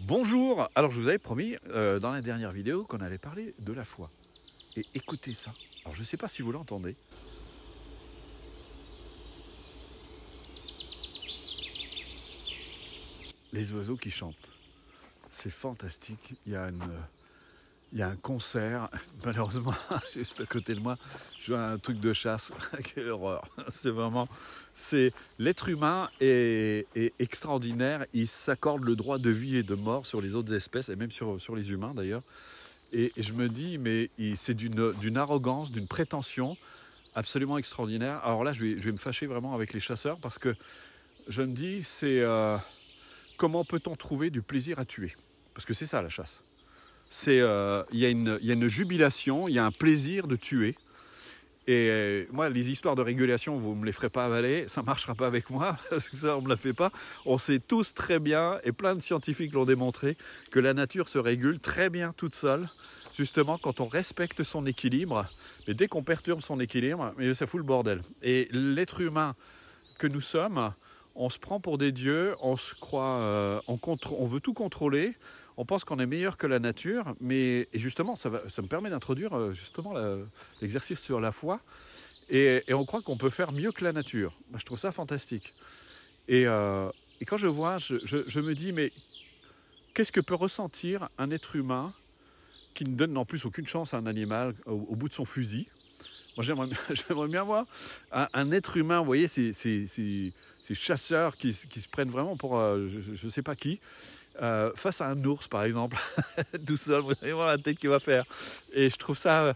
Bonjour, alors je vous avais promis dans la dernière vidéo qu'on allait parler de la foi. Et écoutez ça, alors je ne sais pas si vous l'entendez. Les oiseaux qui chantent, c'est fantastique, il y a un concert, malheureusement juste à côté de moi, je vois un truc de chasse, quelle horreur, c'est l'être humain est extraordinaire, il s'accorde le droit de vie et de mort sur les autres espèces, et même sur les humains d'ailleurs, et je me dis, mais c'est d'une arrogance, d'une prétention absolument extraordinaire. Alors là, je vais me fâcher vraiment avec les chasseurs, parce que je me dis, comment peut-on trouver du plaisir à tuer? Parce que c'est ça la chasse. Il y a une jubilation, il y a un plaisir de tuer. Et moi, les histoires de régulation, vous ne me les ferez pas avaler, ça ne marchera pas avec moi, parce que ça, on ne me la fait pas. On sait tous très bien, et plein de scientifiques l'ont démontré, que la nature se régule très bien toute seule, justement quand on respecte son équilibre. Mais dès qu'on perturbe son équilibre, ça fout le bordel. Et l'être humain que nous sommes, on se prend pour des dieux, on se croit, on veut tout contrôler, on pense qu'on est meilleur que la nature, et justement, ça me permet d'introduire justement l'exercice sur la foi, et on croit qu'on peut faire mieux que la nature. Moi, je trouve ça fantastique. Et quand je vois, je me dis, mais qu'est-ce que peut ressentir un être humain qui ne donne en plus aucune chance à un animal au bout de son fusil? Moi, j'aimerais bien voir un être humain, vous voyez, ces chasseurs qui se prennent vraiment pour je ne sais pas qui, face à un ours par exemple, tout seul, vous allez voir la tête qu'il va faire. Et je trouve ça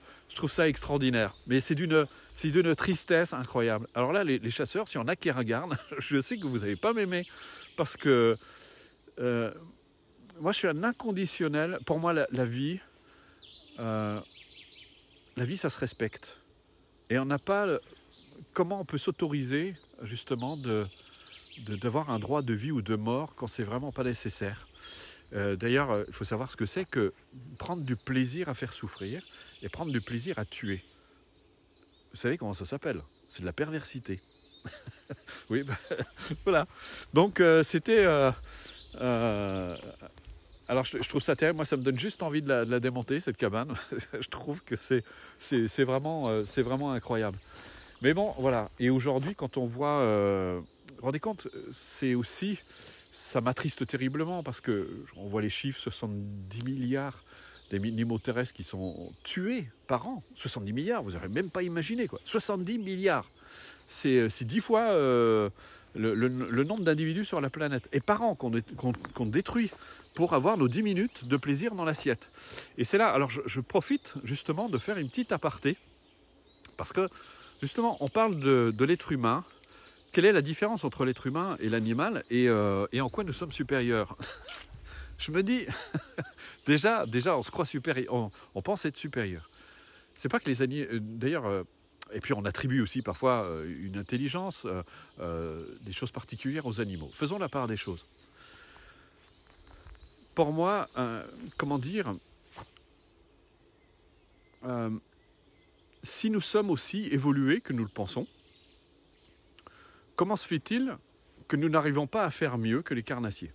extraordinaire. Mais c'est d'une tristesse incroyable. Alors là, les chasseurs, s'il y en a qui regardent, je sais que vous n'allez pas m'aimer, parce que moi je suis un inconditionnel. Pour moi, la vie, ça se respecte. Et on n'a pas... Comment on peut s'autoriser justement d'avoir un droit de vie ou de mort quand c'est vraiment pas nécessaire. D'ailleurs, il faut savoir ce que c'est que prendre du plaisir à faire souffrir et prendre du plaisir à tuer. Vous savez comment ça s'appelle? C'est de la perversité. Oui, voilà. Donc c'était... alors je trouve ça terrible, moi ça me donne juste envie de la démonter, cette cabane. Je trouve que c'est vraiment incroyable. Mais bon, voilà. Et aujourd'hui, quand on voit... vous vous rendez compte, c'est aussi... Ça m'attriste terriblement, parce qu'on voit les chiffres, 70 milliards d'animaux terrestres qui sont tués par an. 70 milliards, vous n'aurez même pas imaginé, quoi. 70 milliards. C'est 10 fois le nombre d'individus sur la planète. Et par an qu'on détruit pour avoir nos 10 minutes de plaisir dans l'assiette. Et c'est là, alors je profite justement de faire une petite aparté, parce que justement, on parle de l'être humain. Quelle est la différence entre l'être humain et l'animal, et en quoi nous sommes supérieurs? Je me dis, déjà, on se croit supérieur, on pense être supérieur. C'est pas que les animaux... D'ailleurs, et puis on attribue aussi parfois une intelligence, des choses particulières aux animaux. Faisons la part des choses. Pour moi, comment dire... si nous sommes aussi évolués que nous le pensons, comment se fait-il que nous n'arrivons pas à faire mieux que les carnassiers?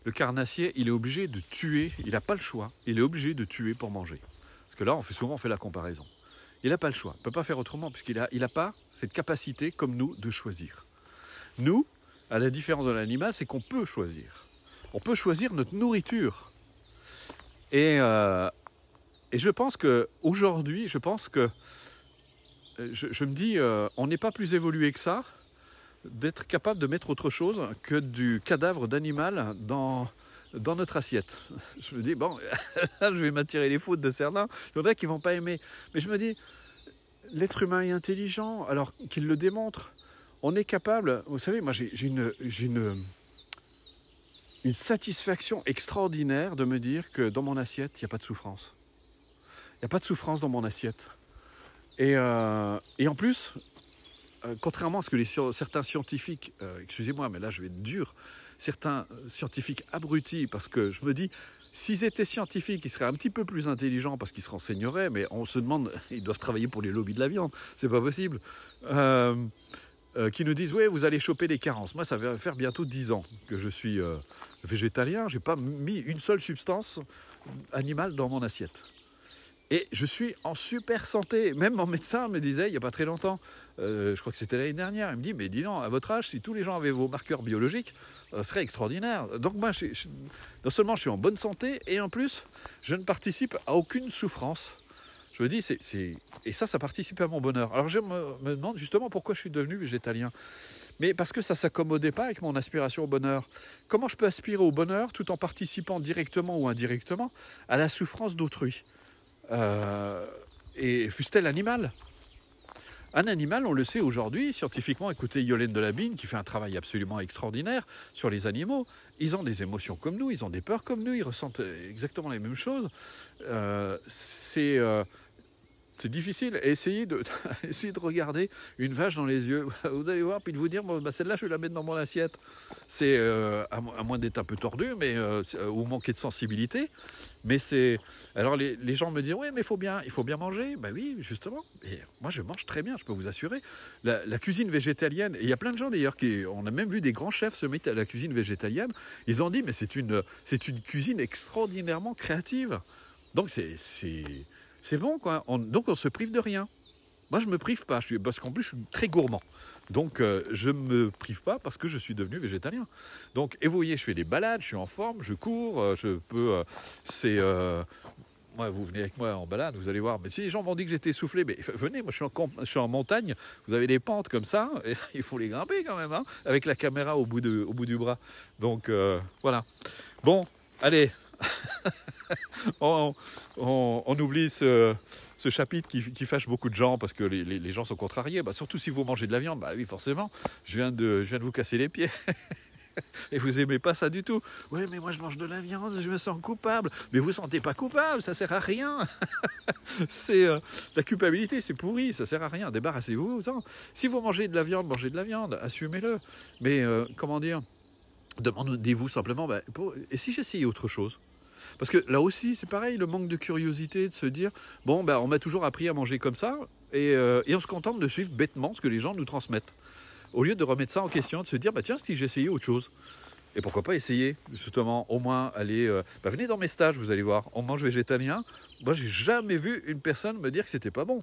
Le carnassier, il est obligé de tuer, il n'a pas le choix, il est obligé de tuer pour manger. Parce que là, on fait la comparaison. Il n'a pas le choix, il ne peut pas faire autrement, puisqu'il n'a pas cette capacité, comme nous, de choisir. Nous, à la différence de l'animal, c'est qu'on peut choisir. On peut choisir notre nourriture. Et je pense qu'aujourd'hui, je me dis, on n'est pas plus évolué que ça, d'être capable de mettre autre chose que du cadavre d'animal dans notre assiette. Je me dis, bon, je vais m'attirer les foudres de certains, il y en a qui ne vont pas aimer. Mais je me dis, l'être humain est intelligent, alors qu'il le démontre. On est capable, vous savez, moi j'ai une satisfaction extraordinaire de me dire que dans mon assiette, il n'y a pas de souffrance. Il n'y a pas de souffrance dans mon assiette. Et en plus... contrairement à ce que certains scientifiques, excusez-moi, mais là je vais être dur, certains scientifiques abrutis, parce que je me dis, S'ils étaient scientifiques, ils seraient un petit peu plus intelligents parce qu'ils se renseigneraient, mais on se demande, ils doivent travailler pour les lobbies de la viande, c'est pas possible. Qui nous disent, oui, vous allez choper des carences. Moi, ça va faire bientôt 10 ans que je suis végétalien. Je n'ai pas mis une seule substance animale dans mon assiette. Et je suis en super santé. Même mon médecin me disait, il n'y a pas très longtemps, je crois que c'était l'année dernière, il me dit, mais dis donc, à votre âge, si tous les gens avaient vos marqueurs biologiques, ce serait extraordinaire. Donc moi, non seulement je suis en bonne santé, et en plus, je ne participe à aucune souffrance. Je me dis, et ça participe à mon bonheur. Alors je me demande justement pourquoi je suis devenu végétalien. Mais parce que ça ne s'accommodait pas avec mon aspiration au bonheur. Comment je peux aspirer au bonheur tout en participant directement ou indirectement à la souffrance d'autrui, et fût-elle animal. Un animal, on le sait aujourd'hui, scientifiquement, écoutez Yolène Delabine qui fait un travail absolument extraordinaire sur les animaux. Ils ont des émotions comme nous, ils ont des peurs comme nous, ils ressentent exactement les mêmes choses. C'est difficile. Essayez de regarder une vache dans les yeux. Vous allez voir, puis de vous dire, bon, bah, celle-là, je vais la mettre dans mon assiette. C'est à moins d'être un peu tordu, mais ou manquer de sensibilité. Mais c'est. Alors les gens me disent, oui, mais il faut bien manger. Ben oui, justement. Et moi, je mange très bien, je peux vous assurer. La cuisine végétalienne, et il y a plein de gens d'ailleurs on a même vu des grands chefs se mettre à la cuisine végétalienne. Ils ont dit, mais c'est une cuisine extraordinairement créative. Donc c'est bon, quoi. Donc on se prive de rien. Moi, je me prive pas, parce qu'en plus, je suis très gourmand. Donc, je me prive pas parce que je suis devenu végétalien. Donc, et vous voyez, je fais des balades, je suis en forme, je cours, je peux... moi, vous venez avec moi en balade, vous allez voir. Mais si les gens m'ont dit que j'étais essoufflé, mais venez, moi, je suis en montagne, vous avez des pentes comme ça, et il faut les grimper quand même, hein, avec la caméra au bout du bras. Donc, voilà. Bon, allez... on oublie ce chapitre qui fâche beaucoup de gens parce que les gens sont contrariés. Bah, surtout si vous mangez de la viande, bah oui, forcément, je viens de vous casser les pieds. Et vous aimez pas ça du tout. Oui, mais moi je mange de la viande, je me sens coupable. Mais vous ne sentez pas coupable, ça sert à rien. La culpabilité, c'est pourri, ça sert à rien. Débarrassez-vous-en. Si vous mangez de la viande, mangez de la viande, assumez-le. Mais comment dire, demandez-vous simplement, et si j'essayais autre chose ? Parce que là aussi, c'est pareil, le manque de curiosité, de se dire, bon, on m'a toujours appris à manger comme ça, et on se contente de suivre bêtement ce que les gens nous transmettent. Au lieu de remettre ça en question, de se dire, tiens, si j'essayais autre chose. Et pourquoi pas essayer, justement, au moins aller... venez dans mes stages, vous allez voir, on mange végétalien. Moi, j'ai jamais vu une personne me dire que c'était pas bon.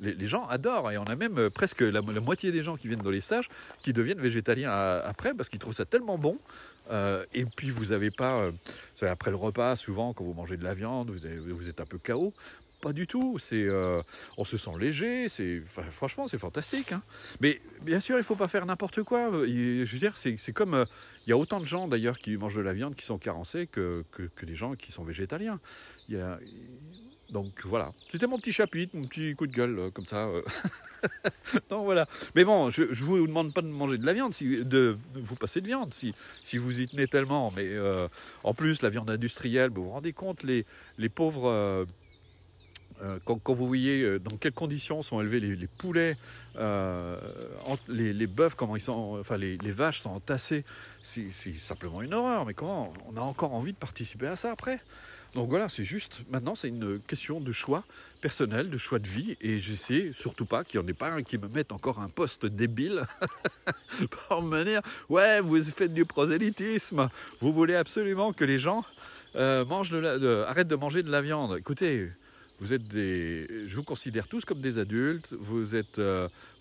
Les gens adorent, et on a même presque la moitié des gens qui viennent dans les stages qui deviennent végétaliens après parce qu'ils trouvent ça tellement bon. Et puis vous n'avez pas, après le repas, souvent quand vous mangez de la viande, vous êtes un peu KO. Pas du tout, on se sent léger, franchement c'est fantastique. Hein. Mais bien sûr il ne faut pas faire n'importe quoi. Je veux dire, c'est comme, il y a autant de gens d'ailleurs qui mangent de la viande qui sont carencés que des gens qui sont végétaliens. Donc voilà, c'était mon petit chapitre, mon petit coup de gueule, comme ça. Donc voilà. Mais bon, je ne vous demande pas de manger de la viande, de vous passer de viande, si vous y tenez tellement. Mais en plus, la viande industrielle, vous vous rendez compte, les pauvres... quand vous voyez dans quelles conditions sont élevés les poulets, les bœufs, comment ils sont, enfin les vaches sont entassées, c'est simplement une horreur. Mais comment on a encore envie de participer à ça après ? Donc voilà, c'est juste, maintenant c'est une question de choix personnel, de choix de vie, et j'essaie surtout pas qu'il n'y en ait pas un qui me mette encore un poste débile pour me dire « Ouais, vous faites du prosélytisme, vous voulez absolument que les gens arrêtent de manger de la viande. » Écoutez, je vous considère tous comme des adultes, vous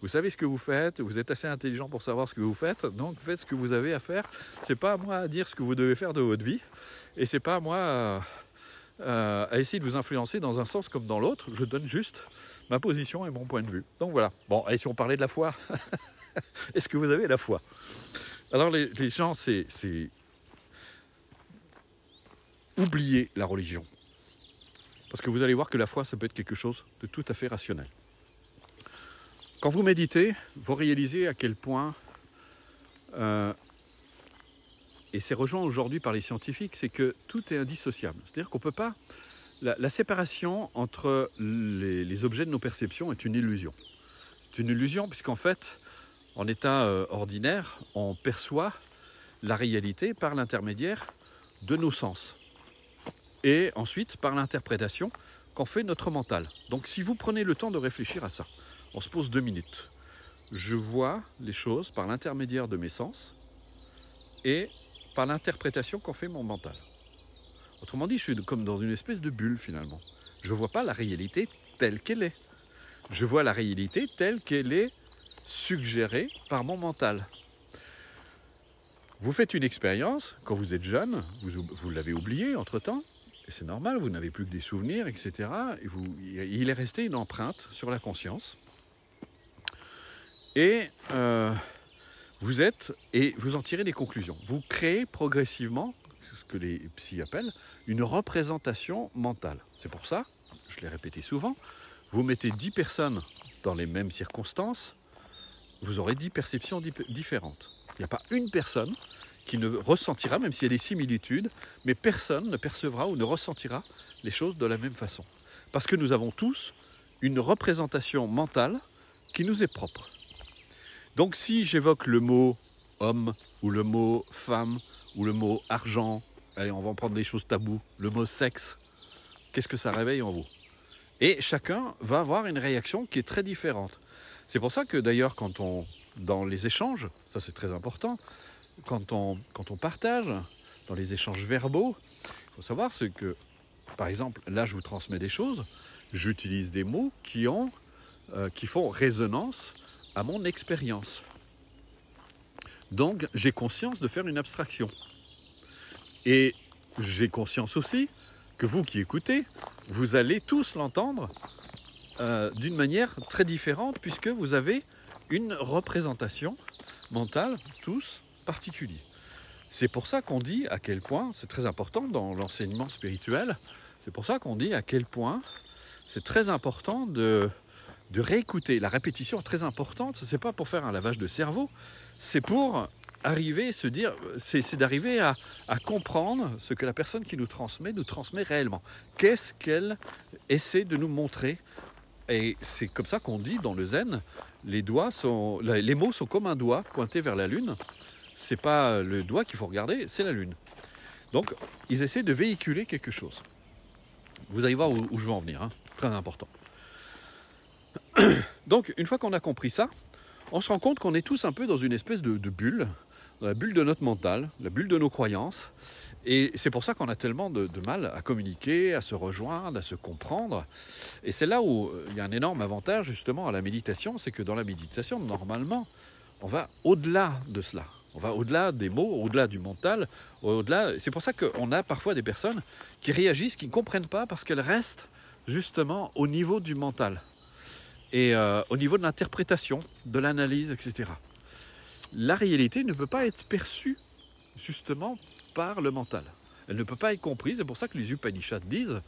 savez ce que vous faites, vous êtes assez intelligents pour savoir ce que vous faites, donc faites ce que vous avez à faire. C'est pas à moi à dire ce que vous devez faire de votre vie, et c'est pas à moi à essayer de vous influencer dans un sens comme dans l'autre. Je donne juste ma position et mon point de vue. Donc voilà. Bon, et si on parlait de la foi, est-ce que vous avez la foi ? Alors les gens, c'est oublier la religion. Parce que vous allez voir que la foi, ça peut être quelque chose de tout à fait rationnel. Quand vous méditez, vous réalisez à quel point, et c'est rejoint aujourd'hui par les scientifiques, c'est que tout est indissociable. C'est-à-dire qu'on ne peut pas... La séparation entre les objets de nos perceptions est une illusion. C'est une illusion puisqu'en fait, en état ordinaire, on perçoit la réalité par l'intermédiaire de nos sens. et ensuite par l'interprétation qu'en fait notre mental. Donc si vous prenez le temps de réfléchir à ça, on se pose 2 minutes. Je vois les choses par l'intermédiaire de mes sens et par l'interprétation qu'en fait mon mental. Autrement dit, je suis comme dans une espèce de bulle finalement. Je ne vois pas la réalité telle qu'elle est. Je vois la réalité telle qu'elle est suggérée par mon mental. Vous faites une expérience, quand vous êtes jeune, vous l'avez oublié entre-temps, et c'est normal, vous n'avez plus que des souvenirs, etc. Et il est resté une empreinte sur la conscience. Et vous en tirez des conclusions. Vous créez progressivement, c'est ce que les psys appellent, une représentation mentale. C'est pour ça, je l'ai répété souvent, vous mettez 10 personnes dans les mêmes circonstances, vous aurez 10 perceptions différentes. Il n'y a pas une personne qui ne ressentira, même s'il y a des similitudes, mais personne ne percevra ou ne ressentira les choses de la même façon. Parce que nous avons tous une représentation mentale qui nous est propre. Donc si j'évoque le mot homme, ou le mot femme, ou le mot argent, allez, on va en prendre des choses taboues, le mot sexe, qu'est-ce que ça réveille en vous? Et chacun va avoir une réaction qui est très différente. C'est pour ça que d'ailleurs, dans les échanges, ça c'est très important, quand on partage, dans les échanges verbaux, il faut savoir ce que, par exemple, là je vous transmets des choses, j'utilise des mots qui font résonance à mon expérience. Donc j'ai conscience de faire une abstraction. Et j'ai conscience aussi que vous qui écoutez, vous allez tous l'entendre d'une manière très différente puisque vous avez une représentation mentale, tous, particulier. C'est pour ça qu'on dit à quel point, c'est très important dans l'enseignement spirituel, c'est pour ça qu'on dit à quel point c'est très important de réécouter. La répétition est très importante, ce n'est pas pour faire un lavage de cerveau, c'est pour arriver, c'est d'arriver à comprendre ce que la personne qui nous transmet réellement. Qu'est-ce qu'elle essaie de nous montrer? Et c'est comme ça qu'on dit dans le zen, les mots sont comme un doigt pointé vers la lune. C'est pas le doigt qu'il faut regarder, c'est la lune. Donc, ils essaient de véhiculer quelque chose. Vous allez voir où je veux en venir, hein. C'est très important. Donc, une fois qu'on a compris ça, on se rend compte qu'on est tous un peu dans une espèce de bulle, dans la bulle de notre mental, la bulle de nos croyances. Et c'est pour ça qu'on a tellement de mal à communiquer, à se rejoindre, à se comprendre. Et c'est là où il y a un énorme avantage justement à la méditation, c'est que dans la méditation, normalement, on va au-delà de cela. On va au-delà des mots, au-delà du mental, au-delà. C'est pour ça qu'on a parfois des personnes qui réagissent, qui ne comprennent pas parce qu'elles restent justement au niveau du mental et au niveau de l'interprétation, de l'analyse, etc. La réalité ne peut pas être perçue justement par le mental. Elle ne peut pas être comprise. C'est pour ça que les Upanishads disent,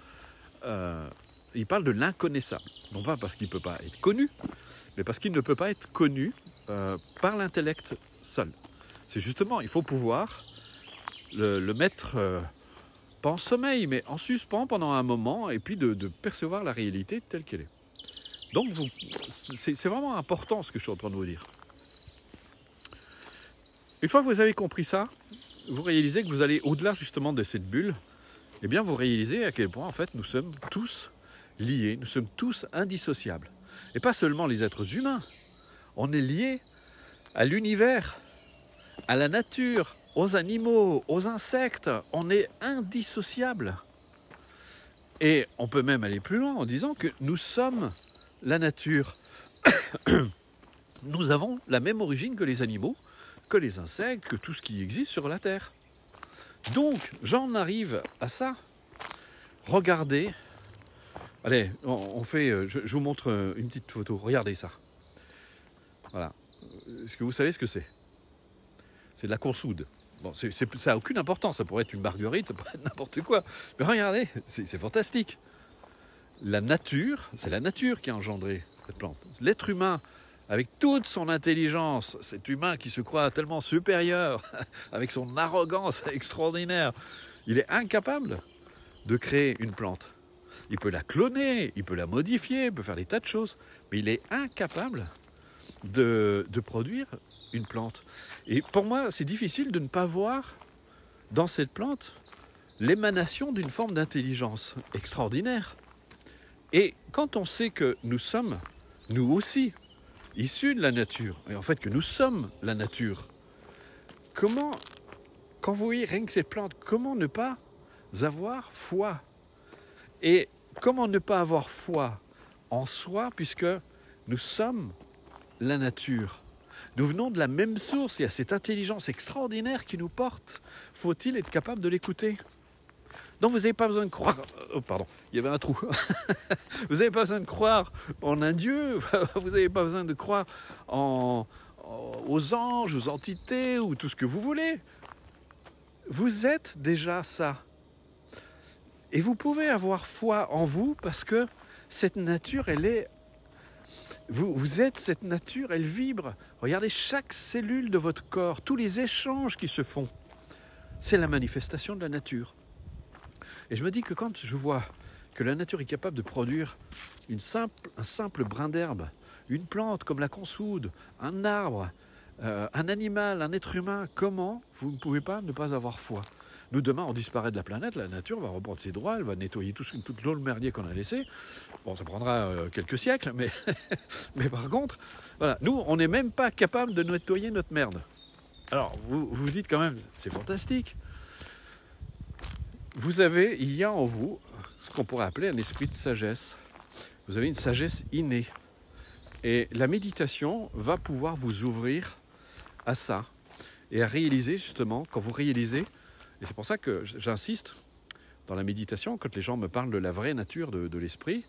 ils parlent de l'inconnaissable. Non pas parce qu'il ne peut pas être connu, mais parce qu'il ne peut pas être connu par l'intellect seul. C'est justement, il faut pouvoir le mettre, pas en sommeil, mais en suspens pendant un moment, et puis de percevoir la réalité telle qu'elle est. Donc, c'est vraiment important ce que je suis en train de vous dire. Une fois que vous avez compris ça, vous réalisez que vous allez au-delà justement de cette bulle, eh bien vous réalisez à quel point en fait nous sommes tous liés, nous sommes tous indissociables. Et pas seulement les êtres humains, on est liés à l'univers, à la nature, aux animaux, aux insectes, on est indissociables. Et on peut même aller plus loin en disant que nous sommes la nature. Nous avons la même origine que les animaux, que les insectes, que tout ce qui existe sur la Terre. Donc, j'en arrive à ça. Regardez. Allez, on fait. Je vous montre une petite photo. Regardez ça. Voilà. Est-ce que vous savez ce que c'est? C'est de la consoude. Bon, ça n'a aucune importance. Ça pourrait être une marguerite, ça pourrait être n'importe quoi. Mais regardez, c'est fantastique. La nature, c'est la nature qui a engendré cette plante. L'être humain, avec toute son intelligence, cet humain qui se croit tellement supérieur, avec son arrogance extraordinaire, il est incapable de créer une plante. Il peut la cloner, il peut la modifier, il peut faire des tas de choses, mais il est incapable de produire une plante. Et pour moi, c'est difficile de ne pas voir dans cette plante l'émanation d'une forme d'intelligence extraordinaire. Et quand on sait que nous sommes, nous aussi, issus de la nature, et en fait que nous sommes la nature, comment, quand vous voyez rien que ces plantes, comment ne pas avoir foi? Et comment ne pas avoir foi en soi, puisque nous sommes la nature? Nous venons de la même source, il y a cette intelligence extraordinaire qui nous porte. Faut-il être capable de l'écouter? Donc vous n'avez pas besoin de croire... Oh pardon, il y avait un trou. Vous n'avez pas besoin de croire en un Dieu, vous n'avez pas besoin de croire aux anges, aux entités ou tout ce que vous voulez. Vous êtes déjà ça. Et vous pouvez avoir foi en vous parce que cette nature, elle est... Vous êtes cette nature, elle vibre. Regardez chaque cellule de votre corps, tous les échanges qui se font. C'est la manifestation de la nature. Et je me dis que quand je vois que la nature est capable de produire un simple brin d'herbe, une plante comme la consoude, un arbre, un animal, un être humain, comment vous ne pouvez pas ne pas avoir foi? Nous, demain, on disparaît de la planète, la nature va reprendre ses droits, elle va nettoyer toute l'eau, le merdier qu'on a laissé. Bon, ça prendra quelques siècles, mais, mais par contre, voilà, nous, on n'est même pas capable de nettoyer notre merde. Alors, vous vous dites quand même, c'est fantastique. Il y a en vous ce qu'on pourrait appeler un esprit de sagesse. Vous avez une sagesse innée. Et la méditation va pouvoir vous ouvrir à ça. Et à réaliser justement, quand vous réalisez, et c'est pour ça que j'insiste dans la méditation, quand les gens me parlent de la vraie nature de l'esprit,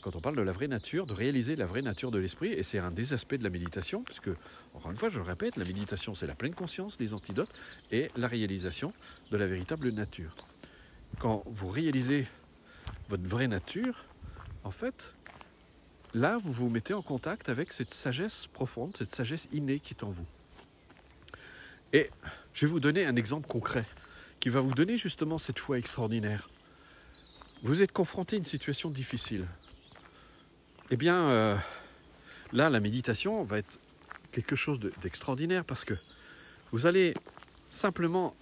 quand on parle de la vraie nature, de réaliser la vraie nature de l'esprit, et c'est un des aspects de la méditation, puisque, encore une fois, je le répète, la méditation, c'est la pleine conscience, les antidotes, et la réalisation de la véritable nature. Quand vous réalisez votre vraie nature, en fait, là, vous vous mettez en contact avec cette sagesse profonde, cette sagesse innée qui est en vous. Et je vais vous donner un exemple concret qui va vous donner justement cette foi extraordinaire. Vous êtes confronté à une situation difficile. Eh bien, là, la méditation va être quelque chose d'extraordinaire parce que vous allez simplement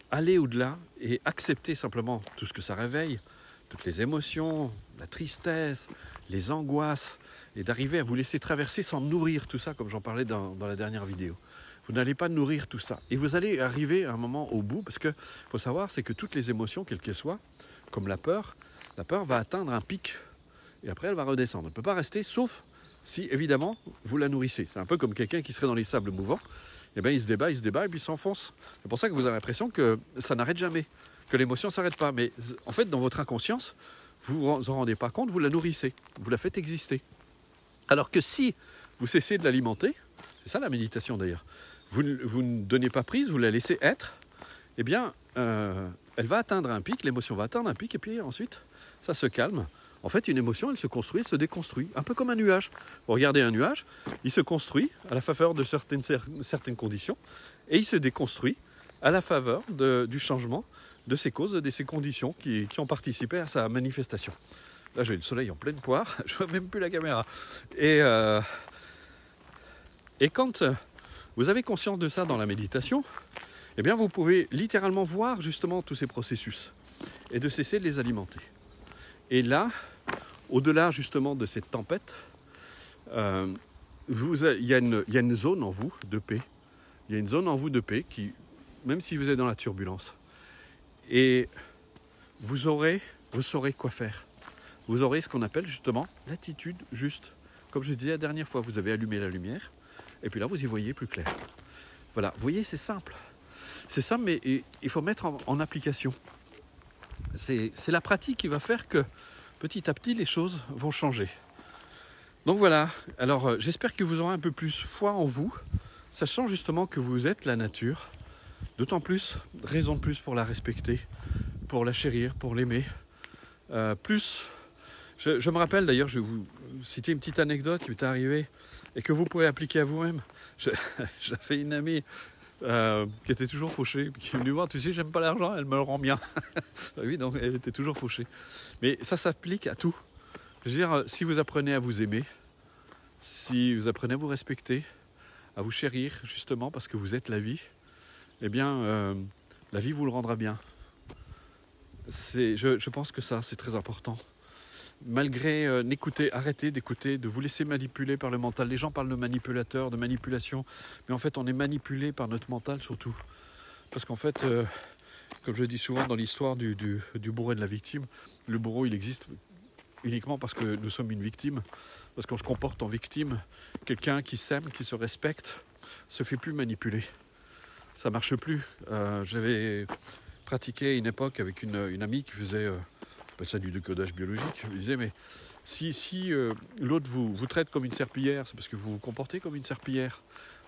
aller au-delà et accepter simplement tout ce que ça réveille, toutes les émotions, la tristesse, les angoisses, et d'arriver à vous laisser traverser sans nourrir tout ça, comme j'en parlais dans la dernière vidéo. Vous n'allez pas nourrir tout ça. Et vous allez arriver à un moment au bout, parce que faut savoir, c'est que toutes les émotions, quelles qu'elles soient, comme la peur va atteindre un pic, et après elle va redescendre. Elle ne peut pas rester, sauf si, évidemment, vous la nourrissez. C'est un peu comme quelqu'un qui serait dans les sables mouvants. Eh bien, il se débat, et puis il s'enfonce. C'est pour ça que vous avez l'impression que ça n'arrête jamais, que l'émotion ne s'arrête pas. Mais en fait, dans votre inconscience, vous ne vous en rendez pas compte, vous la nourrissez, vous la faites exister. Alors que si vous cessez de l'alimenter, c'est ça la méditation d'ailleurs, vous ne donnez pas prise, vous la laissez être, eh bien, elle va atteindre un pic, l'émotion va atteindre un pic, et puis ensuite, ça se calme. En fait, une émotion, elle se construit, elle se déconstruit, un peu comme un nuage. Vous regardez un nuage, il se construit à la faveur de certaines conditions, et il se déconstruit à la faveur du changement de ces causes, de ces conditions qui ont participé à sa manifestation. Là, j'ai le soleil en pleine poire, je vois même plus la caméra. Et quand vous avez conscience de ça dans la méditation, eh bien, vous pouvez littéralement voir justement tous ces processus et de cesser de les alimenter. Et là, au-delà justement de cette tempête, il y a une zone en vous de paix. Il y a une zone en vous de paix qui, même si vous êtes dans la turbulence, et vous saurez quoi faire. Vous aurez ce qu'on appelle justement l'attitude juste. Comme je disais la dernière fois, vous avez allumé la lumière, et puis là, vous y voyez plus clair. Voilà, vous voyez, c'est simple. C'est simple, mais il faut mettre en application. C'est la pratique qui va faire que petit à petit, les choses vont changer. Donc voilà, alors j'espère que vous aurez un peu plus foi en vous, sachant justement que vous êtes la nature. D'autant plus, raison de plus pour la respecter, pour la chérir, pour l'aimer. Je me rappelle d'ailleurs, je vais vous citer une petite anecdote qui m'est arrivée et que vous pouvez appliquer à vous-même. J'avais une amie qui était toujours fauchée, qui est venue voir, tu sais, j'aime pas l'argent, elle me le rend bien. Oui, donc elle était toujours fauchée. Mais ça s'applique à tout. Je veux dire, si vous apprenez à vous aimer, si vous apprenez à vous respecter, à vous chérir, justement, parce que vous êtes la vie, eh bien, la vie vous le rendra bien. Je pense que ça, c'est très important. Malgré, arrêtez d'écouter, de vous laisser manipuler par le mental. Les gens parlent de manipulateur, de manipulation, mais en fait, on est manipulé par notre mental surtout. Parce qu'en fait, comme je le dis souvent dans l'histoire du bourreau et de la victime, le bourreau, il existe uniquement parce que nous sommes une victime, parce qu'on se comporte en victime. Quelqu'un qui s'aime, qui se respecte, se fait plus manipuler. Ça marche plus. J'avais pratiqué à une époque avec une amie qui faisait ça du décodage biologique. Je me disais, mais si l'autre vous traite comme une serpillière, c'est parce que vous vous comportez comme une serpillière.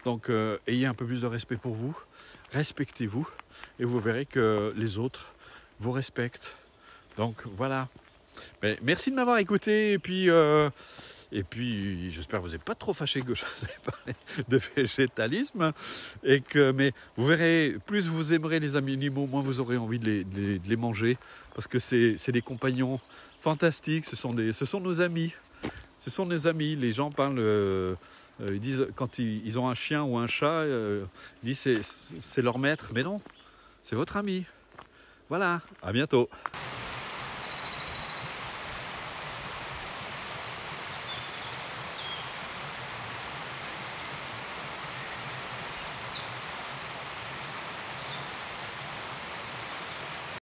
Donc ayez un peu plus de respect pour vous, respectez-vous, et vous verrez que les autres vous respectent. Donc voilà. Mais merci de m'avoir écouté, et puis j'espère que vous n'êtes pas trop fâché que je vous ai parlé de végétalisme, mais vous verrez, plus vous aimerez les animaux, moins vous aurez envie de les manger, parce que c'est des compagnons fantastiques, ce sont nos amis. Ce sont nos amis. Les gens parlent, ils disent, quand ils ont un chien ou un chat, ils disent c'est leur maître, mais non, c'est votre ami. Voilà, à bientôt.